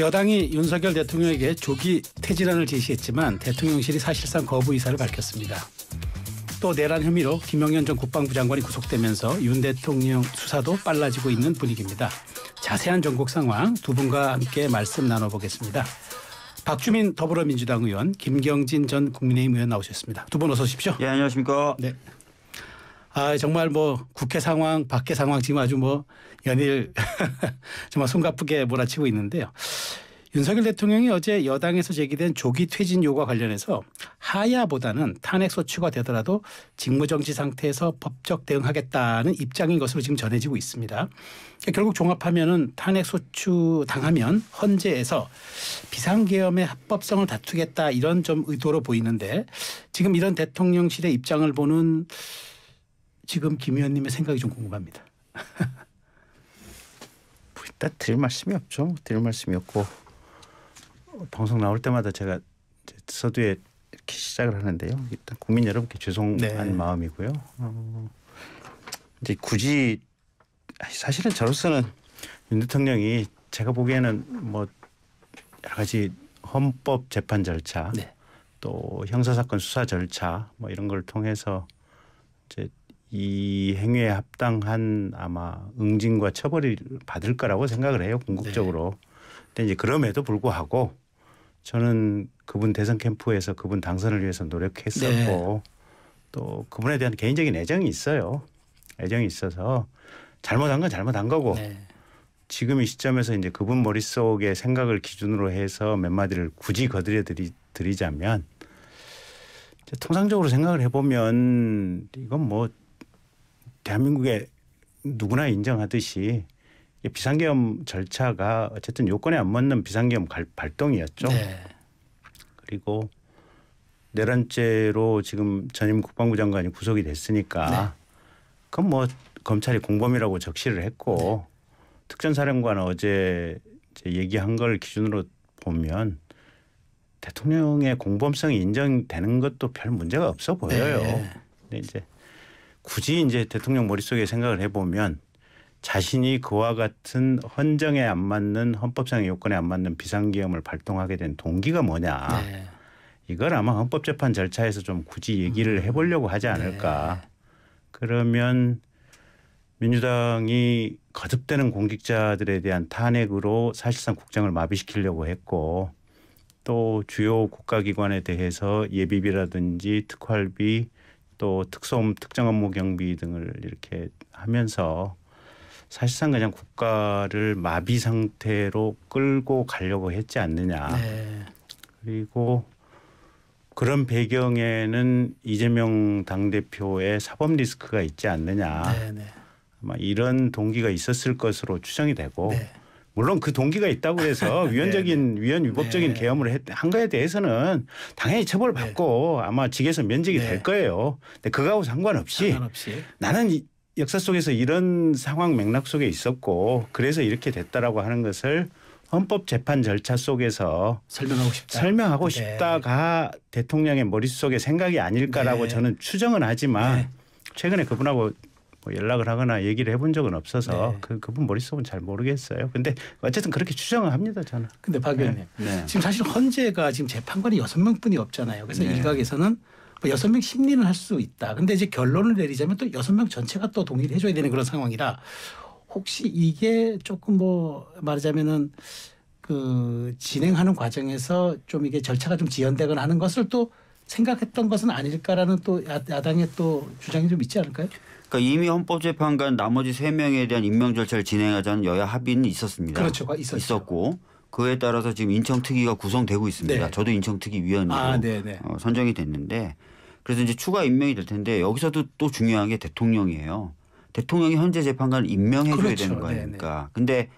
여당이 윤석열 대통령에게 조기 퇴진안을 제시했지만 대통령실이 사실상 거부 의사를 밝혔습니다. 또 내란 혐의로 김영현 전 국방부 장관이 구속되면서 윤 대통령 수사도 빨라지고 있는 분위기입니다. 자세한 전국 상황 두 분과 함께 말씀 나눠보겠습니다. 박주민 더불어민주당 의원, 김경진 전 국민의힘 의원 나오셨습니다. 두 분 어서 오십시오. 예, 안녕하십니까. 네. 정말 국회 상황, 밖에 상황 지금 아주 연일 정말 숨가쁘게 몰아치고 있는데요. 윤석열 대통령이 어제 여당에서 제기된 조기 퇴진 요구와 관련해서 하야보다는 탄핵소추가 되더라도 직무정지 상태에서 법적 대응하겠다는 입장인 것으로 지금 전해지고 있습니다. 결국 종합하면은 탄핵소추 당하면 헌재에서 비상계엄의 합법성을 다투겠다 이런 좀 의도로 보이는데 지금 이런 대통령실의 입장을 보는 지금 김 의원님의 생각이 좀 궁금합니다. 일단 드릴 말씀이 없죠. 드릴 말씀이 없고 방송 나올 때마다 제가 서두에 이렇게 시작을 하는데요. 일단 국민 여러분께 죄송한 마음이고요. 이제 굳이 사실은 저로서는 윤 대통령이 제가 보기에는 여러 가지 헌법 재판 절차, 또 형사사건 수사 절차 이런 걸 통해서 이제 이 행위에 합당한 아마 응징과 처벌을 받을 거라고 생각을 해요. 궁극적으로. 근데 이제 그럼에도 불구하고 저는 그분 대선 캠프에서 그분 당선을 위해서 노력했었고 또 그분에 대한 개인적인 애정이 있어요. 애정이 있어서 잘못한 건 잘못한 거고 지금 이 시점에서 이제 그분 머릿속의 생각을 기준으로 해서 몇 마디를 굳이 거들여 드리자면 통상적으로 생각을 해보면 이건 대한민국에 누구나 인정하듯이 비상계엄 절차가 어쨌든 요건에 안 맞는 비상계엄 발동이었죠. 그리고 내란죄로 지금 전임 국방부 장관이 구속이 됐으니까 그건 검찰이 공범이라고 적시를 했고 특전사령관 어제 얘기한 걸 기준으로 보면 대통령의 공범성이 인정되는 것도 별 문제가 없어 보여요. 근데 이제 굳이 이제 대통령 머릿속에 생각을 해보면 자신이 그와 같은 헌정에 안 맞는 헌법상의 요건에 안 맞는 비상계엄을 발동하게 된 동기가 뭐냐. 이걸 아마 헌법재판 절차에서 좀 굳이 얘기를 해보려고 하지 않을까. 그러면 민주당이 거듭되는 공직자들에 대한 탄핵으로 사실상 국정을 마비시키려고 했고 또 주요 국가기관에 대해서 예비비라든지 특활비 또 특수업 특정업무 경비 등을 이렇게 하면서 사실상 그냥 국가를 마비 상태로 끌고 가려고 했지 않느냐. 그리고 그런 배경에는 이재명 당대표의 사법 리스크가 있지 않느냐. 아마 이런 동기가 있었을 것으로 추정이 되고 물론 그 동기가 있다고 해서 위헌적인 위법적인 계엄을 한 거에 대해서는 당연히 처벌받고 아마 직에서 면직이 될 거예요. 근데 그거하고 상관없이 나는 역사 속에서 이런 상황 맥락 속에 있었고 그래서 이렇게 됐다라고 하는 것을 헌법 재판 절차 속에서 설명하고 싶다가 대통령의 머릿속의 생각이 아닐까라고 저는 추정은 하지만 최근에 그분하고 연락을 하거나 얘기를 해본 적은 없어서 그분 머릿속은 잘 모르겠어요. 근데 어쨌든 그렇게 추정을 합니다. 저는. 근데 박 의원님 지금 사실 헌재가 지금 재판관이 6명뿐이 없잖아요. 그래서 일각에서는 6명 심리는 할 수 있다. 근데 이제 결론을 내리자면 또 6명 전체가 또 동의를 해줘야 되는 그런 상황이라 혹시 이게 조금 말하자면은 진행하는 과정에서 좀 이게 절차가 좀 지연되거나 하는 것을 또 생각했던 것은 아닐까라는 또 야당의 또 주장이 좀 있지 않을까요? 그러니까 이미 헌법재판관 나머지 3명에 대한 임명 절차를 진행하자는 여야 합의는 있었습니다. 그렇죠. 있었고 그에 따라서 지금 인청특위가 구성되고 있습니다. 저도 인청특위 위원으로 선정이 됐는데 그래서 이제 추가 임명이 될 텐데 여기서도 또 중요한 게 대통령이에요. 대통령이 현재 재판관을 임명해줘야 되는 거 아닙니까? 근데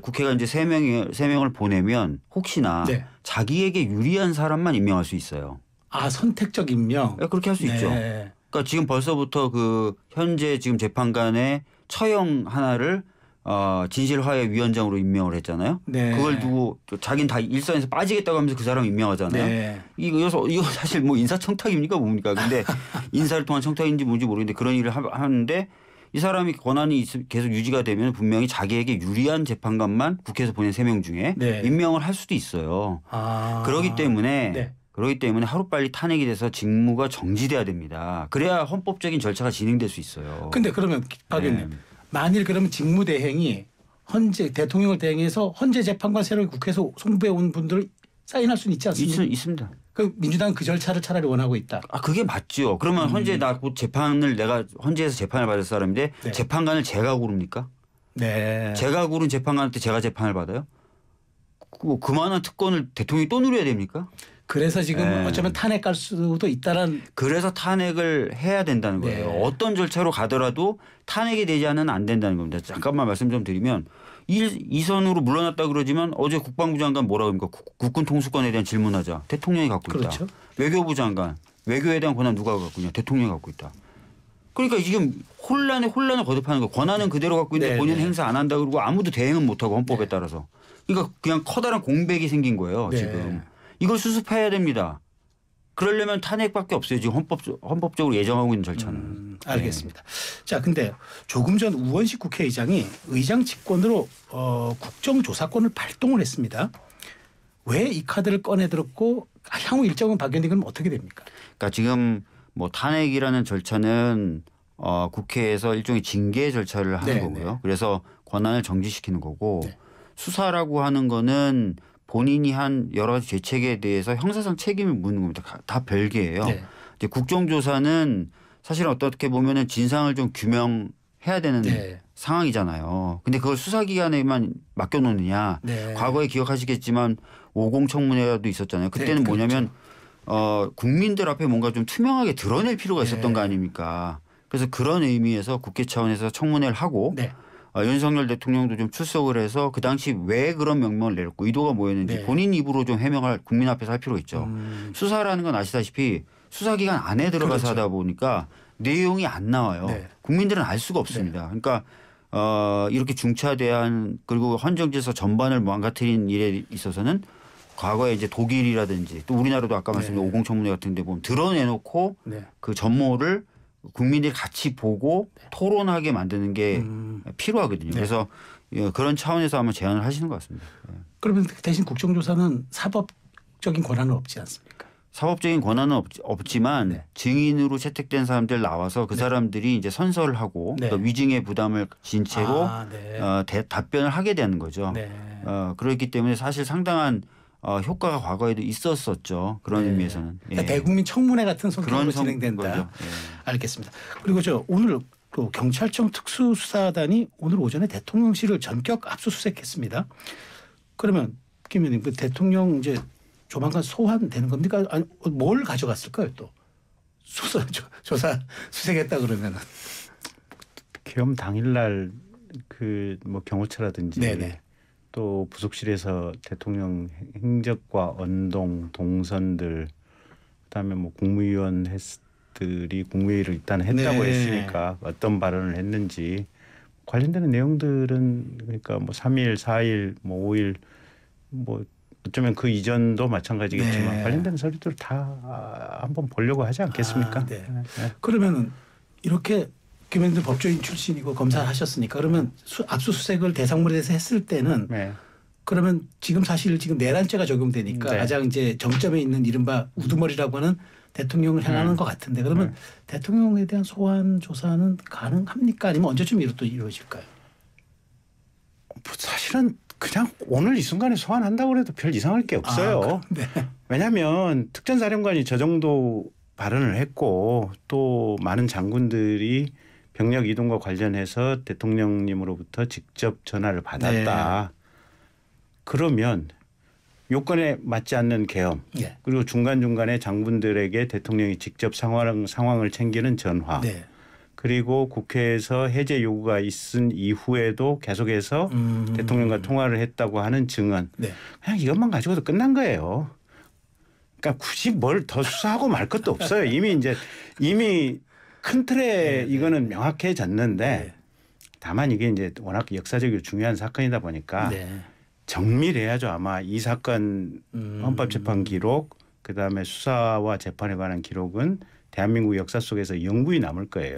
국회가 이제 3명을 보내면 혹시나 자기에게 유리한 사람만 임명할 수 있어요. 선택적 임명. 그렇게 할 수 있죠. 그러니까 지금 벌써부터 현재 지금 재판관의 처형 하나를 진실화해위원장으로 임명을 했잖아요. 그걸 두고 자기는 다 일선에서 빠지겠다고 하면서 그 사람 임명하잖아요. 이거 사실 인사청탁입니까 뭡니까? 근데 인사를 통한 청탁인지 뭔지 모르겠는데 그런 일을 하는데 이 사람이 권한이 계속 유지가 되면 분명히 자기에게 유리한 재판관만 국회에서 보낸 3명 중에 네. 임명을 할 수도 있어요. 그렇기 때문에 하루빨리 탄핵이 돼서 직무가 정지돼야 됩니다. 그래야 헌법적인 절차가 진행될 수 있어요. 근데 그러면 박 의원님 만일 그러면 직무대행이 헌재 대통령을 대행해서 헌재 재판관 새로 국회에서 송부해 온 분들 사인할 수는 있지 않습니까? 있습니다. 그 민주당은 그 절차를 차라리 원하고 있다. 그게 맞죠. 그러면 헌재 곧 재판을 내가 헌재에서 재판을 받을 사람인데 네. 재판관을 제가 고릅니까? 네. 제가 고른 재판관한테 제가 재판을 받아요? 그만한 특권을 대통령이 또 누려야 됩니까? 그래서 지금 어쩌면 탄핵할 수도 있다는. 그래서 탄핵을 해야 된다는 거예요. 네. 어떤 절차로 가더라도 탄핵이 되지 않으면 안 된다는 겁니다. 잠깐만 말씀 좀 드리면 이선으로 물러났다 그러지만 어제 국방부 장관 뭐라고 합니까? 국군 통수권에 대한 질문하자. 대통령이 갖고 있다. 그렇죠. 외교부 장관. 외교에 대한 권한 누가 갖고 있냐. 대통령이 갖고 있다. 그러니까 지금 혼란을 거듭하는 거예요. 권한은 그대로 갖고 있는데 본인은 행사 안 한다 그러고 아무도 대응은 못하고 헌법에 따라서. 그러니까 그냥 커다란 공백이 생긴 거예요. 지금. 이걸 수습해야 됩니다. 그러려면 탄핵밖에 없어요. 지금 헌법적으로 예정하고 있는 절차는. 알겠습니다. 자, 근데 조금 전 우원식 국회의장이 의장 직권으로 국정조사권을 발동을 했습니다. 왜 이 카드를 꺼내들었고 향후 일정은 박 의원님은 어떻게 됩니까? 그러니까 지금 뭐 탄핵이라는 절차는 국회에서 일종의 징계 절차를 하는 거고요. 그래서 권한을 정지시키는 거고 수사라고 하는 거는 본인이 한 여러 가지 죄책에 대해서 형사상 책임을 묻는 겁니다. 다 별개예요. 이제 국정조사는 사실 어떻게 보면은 진상을 좀 규명해야 되는 상황이잖아요. 근데 그걸 수사기관에만 맡겨놓느냐. 과거에 기억하시겠지만 50 청문회도 있었잖아요. 그때는 뭐냐면 국민들 앞에 뭔가 좀 투명하게 드러낼 필요가 있었던 거 아닙니까? 그래서 그런 의미에서 국회 차원에서 청문회를 하고 윤석열 대통령도 좀 출석을 해서 그 당시 왜 그런 명령을 내렸고 의도가 뭐였는지 본인 입으로 좀 해명을 국민 앞에서 할 필요가 있죠. 수사라는 건 아시다시피 수사기관 안에 들어가서 하다 보니까 내용이 안 나와요. 국민들은 알 수가 없습니다. 그러니까 이렇게 중차대한 그리고 헌정질서 전반을 망가뜨린 일에 있어서는 과거에 이제 독일이라든지 또 우리나라도 아까 말씀드린 50 청문회 같은 데 보면 드러내놓고 그 전모를 국민들이 같이 보고 토론하게 만드는 게 필요하거든요. 그래서 그런 차원에서 아마 제안을 하시는 것 같습니다. 그러면 대신 국정조사는 사법적인 권한은 없지 않습니까? 사법적인 권한은 없지만 증인으로 채택된 사람들 나와서 그 사람들이 이제 선서를 하고 또 위증의 부담을 진 채로 답변을 하게 되는 거죠. 그렇기 때문에 사실 상당한 효과가 과거에도 있었었죠. 그런 의미에서는. 그러니까 대국민 청문회 같은 성격으로 진행된다. 알겠습니다. 그리고 오늘 또 경찰청 특수수사단이 오늘 오전에 대통령실을 전격 압수수색했습니다. 그러면 김 의원님, 그 대통령 이제 조만간 소환되는 겁니까? 아니, 뭘 가져갔을까요 또? 조사 수색했다 그러면은. 계엄 당일날 그 뭐 경호처라든지 또 부속실에서 대통령 행적과 언동, 동선들 그다음에 뭐 국무위원들이 국무회의를 일단 했다고 했으니까 어떤 발언을 했는지 관련되는 내용들은 그러니까 뭐 3일, 4일, 뭐 5일 뭐 어쩌면 그 이전도 마찬가지겠지만 관련되는 서류들 다 한번 보려고 하지 않겠습니까? 그러면은 이렇게 김 의원님 법조인 출신이고 검사하셨으니까 그러면 압수수색을 대상물에 대해서 했을 때는 그러면 지금 사실 지금 내란죄가 적용되니까 가장 이제 정점에 있는 이른바 우두머리라고 하는 대통령을 향하는 것 같은데 그러면 대통령에 대한 소환 조사는 가능합니까? 아니면 언제쯤 이루어질까요? 사실은 그냥 오늘 이 순간에 소환한다고 해도 별 이상할 게 없어요. 왜냐하면 특전사령관이 저 정도 발언을 했고 또 많은 장군들이 병력 이동과 관련해서 대통령님으로부터 직접 전화를 받았다. 그러면 요건에 맞지 않는 계엄 그리고 중간중간에 장군들에게 대통령이 직접 상황을 챙기는 전화 그리고 국회에서 해제 요구가 있은 이후에도 계속해서 대통령과 통화를 했다고 하는 증언 그냥 이것만 가지고도 끝난 거예요. 그러니까 굳이 뭘 더 수사하고 말 것도 없어요. 이미 큰 틀에 이거는 명확해졌는데 다만 이게 이제 워낙 역사적으로 중요한 사건이다 보니까 정밀해야죠. 아마 이 사건 헌법재판 기록 그다음에 수사와 재판에 관한 기록은 대한민국 역사 속에서 영구히 남을 거예요.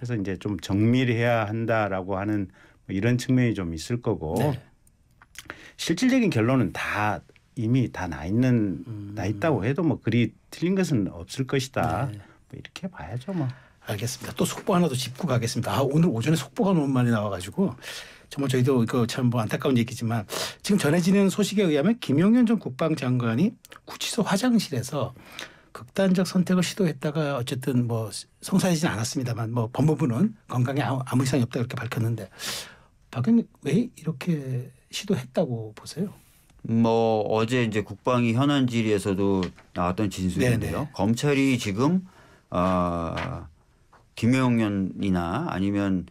그래서 이제 좀 정밀해야 한다라고 하는 뭐 이런 측면이 좀 있을 거고 네. 실질적인 결론은 다 이미 다 나 있다고 해도 뭐 그리 틀린 것은 없을 것이다. 네. 뭐 이렇게 봐야죠 뭐. 알겠습니다. 또 속보 하나 더 짚고 가겠습니다. 오늘 오전에 속보가 너무 많이 나와가지고 정말 저희도 이거 참 뭐 안타까운 얘기지만 지금 전해지는 소식에 의하면 김용현 전 국방장관이 구치소 화장실에서 극단적 선택을 시도했다가 어쨌든 뭐 성사되지는 않았습니다만 뭐 법무부는 건강에 아무 이상이 없다 이렇게 밝혔는데 박 의원님 왜 이렇게 시도했다고 보세요? 뭐 어제 이제 국방위 현안 질의에서도 나왔던 진술인데요. 네네. 검찰이 지금 김용현이나 아니면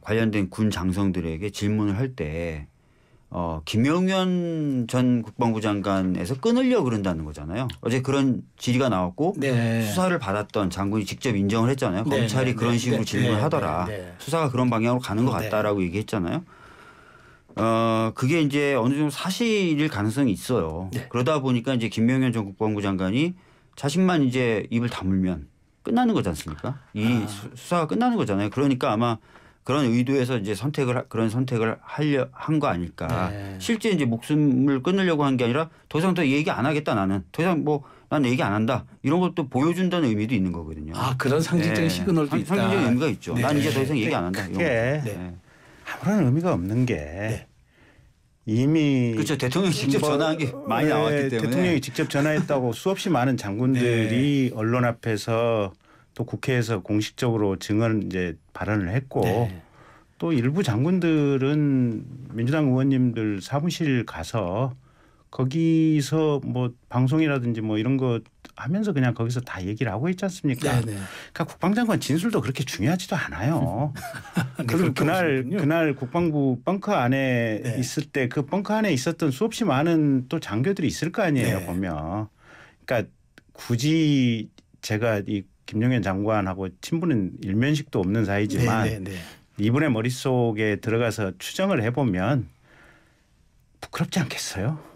관련된 군 장성들에게 질문을 할 때 김용현 전 국방부 장관에서 끊으려고 그런다는 거잖아요. 어제 그런 질의가 나왔고 네. 수사를 받았던 장군이 직접 인정을 했잖아요. 네. 검찰이 네. 그런 식으로 네. 질문을 하더라. 네. 수사가 그런 방향으로 가는 것 같다라고 네. 얘기했잖아요. 그게 이제 어느 정도 사실일 가능성이 있어요. 네. 그러다 보니까 이제 김용현 전 국방부 장관이 자신만 이제 입을 다물면 끝나는 거지 않습니까? 이 수사가 끝나는 거잖아요. 그러니까 아마 그런 의도에서 이제 그런 선택을 한 거 아닐까. 네. 실제 이제 목숨을 끊으려고 한 게 아니라 더 이상 더 얘기 안 하겠다 나는. 더 이상 뭐 난 얘기 안 한다. 이런 것도 보여준다는 의미도 있는 거거든요. 그런 상징적인 네. 시그널도 있다. 상징적인 의미가 있죠. 네. 난 이제 더 이상 얘기 안 한다. 그게 네. 아무런 의미가 없는 게 네. 이미 그렇죠. 대통령이 직접 전화한 게 많이 나왔기 때문에. 대통령이 직접 전화했다고 수없이 많은 장군들이 네. 언론 앞에서 또 국회에서 공식적으로 증언 이제 발언을 했고 네. 또 일부 장군들은 민주당 의원님들 사무실 가서 거기서 뭐 방송이라든지 뭐 이런 거 하면서 그냥 거기서 다 얘기를 하고 있지 않습니까? 네네. 그러니까 국방장관 진술도 그렇게 중요하지도 않아요. 네, 그날 국방부 벙커 안에 네. 있을 때 그 벙커 안에 있었던 수없이 많은 또 장교들이 있을 거 아니에요. 네. 보면. 그러니까 굳이 제가 이 김용현 장관하고 친분은 일면식도 없는 사이지만 네네네. 이분의 머릿속에 들어가서 추정을 해보면 부끄럽지 않겠어요?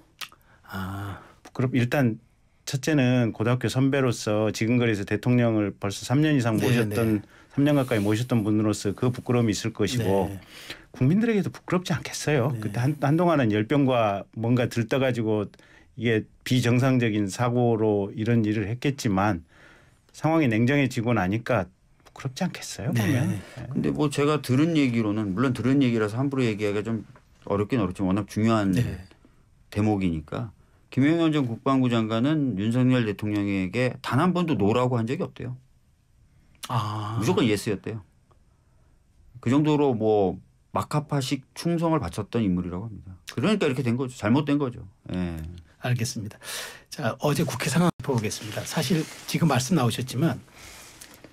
일단 첫째는 고등학교 선배로서 지근거리에서 대통령을 벌써 3년 이상 모셨던 3년 가까이 모셨던 분으로서 그 부끄러움이 있을 것이고 네. 국민들에게도 부끄럽지 않겠어요? 네. 그때 한동안은 열병과 뭔가 들떠가지고 이게 비정상적인 사고로 이런 일을 했겠지만 상황이 냉정해지고 나니까 부끄럽지 않겠어요? 보면. 근데 뭐 제가 들은 얘기로는 물론 들은 얘기라서 함부로 얘기하기가 좀 어렵긴 어렵지만 워낙 중요한 대목이니까 김용현 전 국방부 장관은 윤석열 대통령에게 단 한 번도 노라고 한 적이 없대요. 무조건 예스였대요. 그 정도로 뭐 마카파식 충성을 바쳤던 인물이라고 합니다. 그러니까 이렇게 된 거죠. 잘못된 거죠. 예. 알겠습니다. 자, 어제 국회 상황 짚어보겠습니다. 사실 지금 말씀 나오셨지만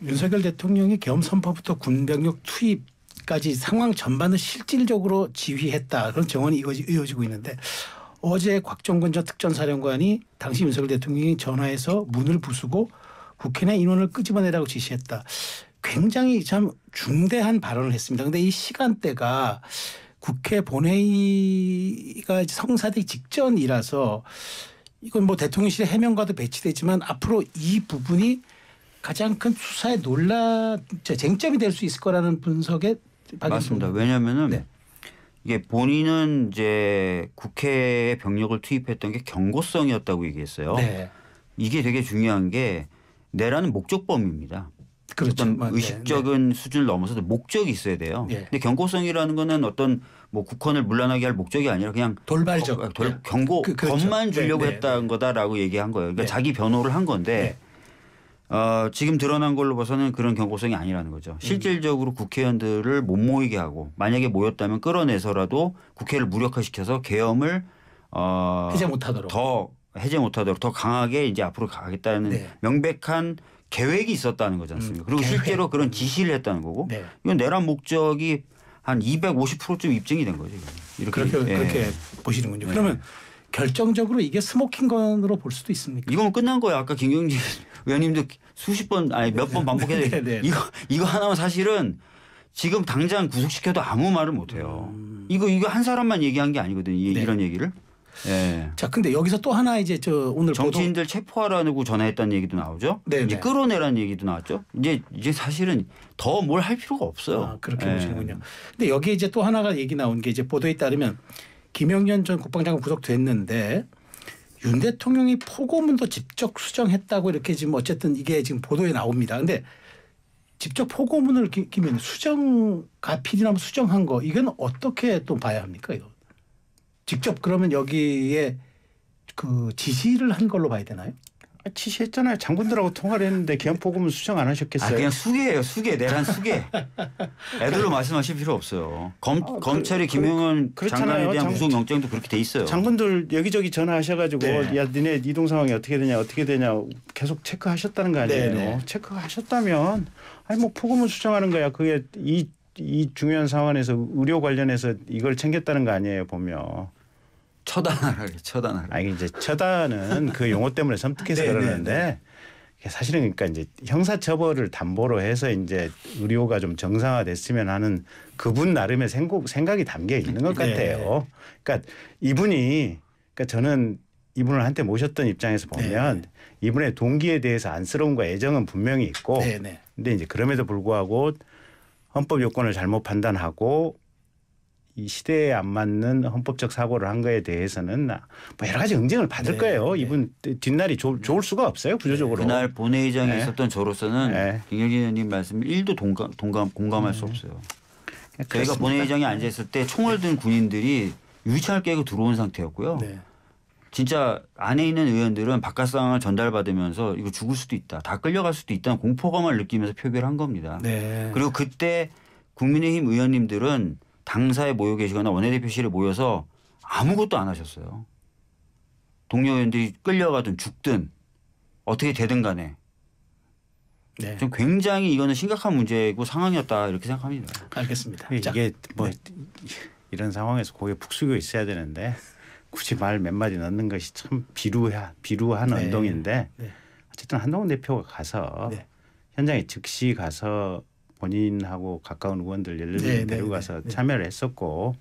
윤석열 대통령이 계엄 선포부터 군병력 투입까지 상황 전반을 실질적으로 지휘했다. 그런 정언이 이어지고 있는데 어제 곽종근 전 특전사령관이 당시 윤석열 대통령이 전화해서 문을 부수고 국회 내 인원을 끄집어내라고 지시했다. 굉장히 참 중대한 발언을 했습니다. 그런데 이 시간대가 국회 본회의가 성사되기 직전이라서 이건 뭐 대통령실의 해명과도 배치되지만 앞으로 이 부분이 가장 큰 수사의 쟁점이 될 수 있을 거라는 분석에 맞습니다. 왜냐하면은 네. 이게 본인은 이제 국회에 병력을 투입했던 게 경고성이었다고 얘기했어요. 네. 이게 되게 중요한 게 내라는 목적범위입니다. 그렇죠. 어떤 의식적인 수준을 넘어서도 목적이 있어야 돼요. 네. 근데 경고성이라는 거는 어떤 뭐 국헌을 문란하게 할 목적이 아니라 그냥 돌발적 경고 그렇죠. 것만 주려고 했다는 거다라고 얘기한 거예요. 그러니까 자기 변호를 한 건데 지금 드러난 걸로 봐서는 그런 경고성이 아니라는 거죠. 실질적으로 국회의원들을 못 모이게 하고 만약에 모였다면 끌어내서라도 국회를 무력화시켜서 계엄을 해제 못하도록 더 강하게 이제 앞으로 가겠다는 명백한 계획이 있었다는 거지 않습니까? 그리고 실제로 그런 지시를 했다는 거고 이건 내란 목적이 한 250%쯤 입증이 된 거죠. 그렇게 보시는군요. 그러면 결정적으로 이게 스모킹건으로 볼 수도 있습니까? 이건 끝난 거예요. 아까 김경진 의원님도 수십 번 아니 몇 번 반복해서 이거 하나만 사실은 지금 당장 구속시켜도 아무 말을 못 해요. 이거 한 사람만 얘기한 게 아니거든요. 이런 얘기를. 예. 자, 근데 여기서 또 하나 이제 저 오늘 정치인들 체포하라고 전화했다는 얘기도 나오죠. 네네. 이제 끌어내라는 얘기도 나왔죠. 이제 사실은 더 뭘 할 필요가 없어요. 아, 그렇게 보시는군요. 근데 여기 이제 또 하나가 얘기 나온 게 이제 보도에 따르면 김영년 전 국방장관 구속됐는데 윤 대통령이 포고문도 직접 수정했다고 이렇게 지금 어쨌든 이게 지금 보도에 나옵니다. 근데 직접 포고문을 기면 수정가 PD나무 수정한 거 이건 어떻게 또 봐야 합니까? 이거 직접 그러면 여기에 그 지시를 한 걸로 봐야 되나요? 지시했잖아요. 장군들하고 통화를 했는데 기한포고문 수정 안 하셨겠어요? 그냥 수계예요. 수계. 내란 수계. 애들로 말씀하실 필요 없어요. 검찰이 김영현 장관에 대한 구속영장도 그렇게 돼 있어요. 장군들 여기저기 전화하셔가지고 네. 야 니네 이동 상황이 어떻게 되냐 계속 체크하셨다는 거 아니에요. 네. 체크하셨다면 아니 뭐 포고문 수정하는 거야. 그게 이 중요한 상황에서 의료 관련해서 이걸 챙겼다는 거 아니에요. 보면. 처단하라. 아니 이제 처단은 그 용어 때문에 섬뜩해서 그러는데 사실은 그러니까 이제 형사처벌을 담보로 해서 이제 의료가 좀 정상화됐으면 하는 그분 나름의 생각이 담겨 있는 것 같아요. 그러니까 그러니까 저는 이분을 한테 모셨던 입장에서 보면 이분의 동기에 대해서 안쓰러움과 애정은 분명히 있고, 근데 이제 그럼에도 불구하고 헌법 요건을 잘못 판단하고 이 시대에 안 맞는 헌법적 사고를 한 거에 대해서는 뭐 여러 가지 응징을 받을 거예요. 이분 뒷날이 좋을 수가 없어요. 구조적으로. 그날 본회의장에 있었던 저로서는 김영진 의원님 말씀 1도 공감할 수 없어요. 저희가 본회의장에 앉아있을 때 총을 든 군인들이 유리창을 깨고 들어온 상태였고요. 진짜 안에 있는 의원들은 바깥 상황을 전달받으면서 이거 죽을 수도 있다. 다 끌려갈 수도 있다는 공포감을 느끼면서 표결을 한 겁니다. 그리고 그때 국민의힘 의원님들은 당사에 모여 계시거나 원내대표실에 모여서 아무것도 안 하셨어요. 동료 의원들이 끌려가든 죽든 어떻게 되든 간에. 좀 굉장히 이거는 심각한 문제고 상황이었다 이렇게 생각합니다. 알겠습니다. 이게 뭐 이런 상황에서 고개 푹 숙여 있어야 되는데 굳이 말 몇 마디 넣는 것이 참 비루한 언동인데 어쨌든 한동훈 대표가 가서 현장에 즉시 가서 본인하고 가까운 의원들 11명 데리고 가서 참여를 했었고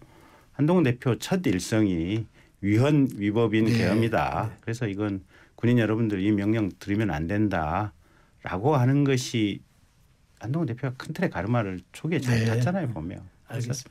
한동훈 대표 첫 일성이 위헌 위법인 계엄이다. 그래서 이건 군인 여러분들 이 명령 들으면 안 된다라고 하는 것이 한동훈 대표가 큰 틀의 가르마를 초기에 잘 탔잖아요 보면. 알겠습니다.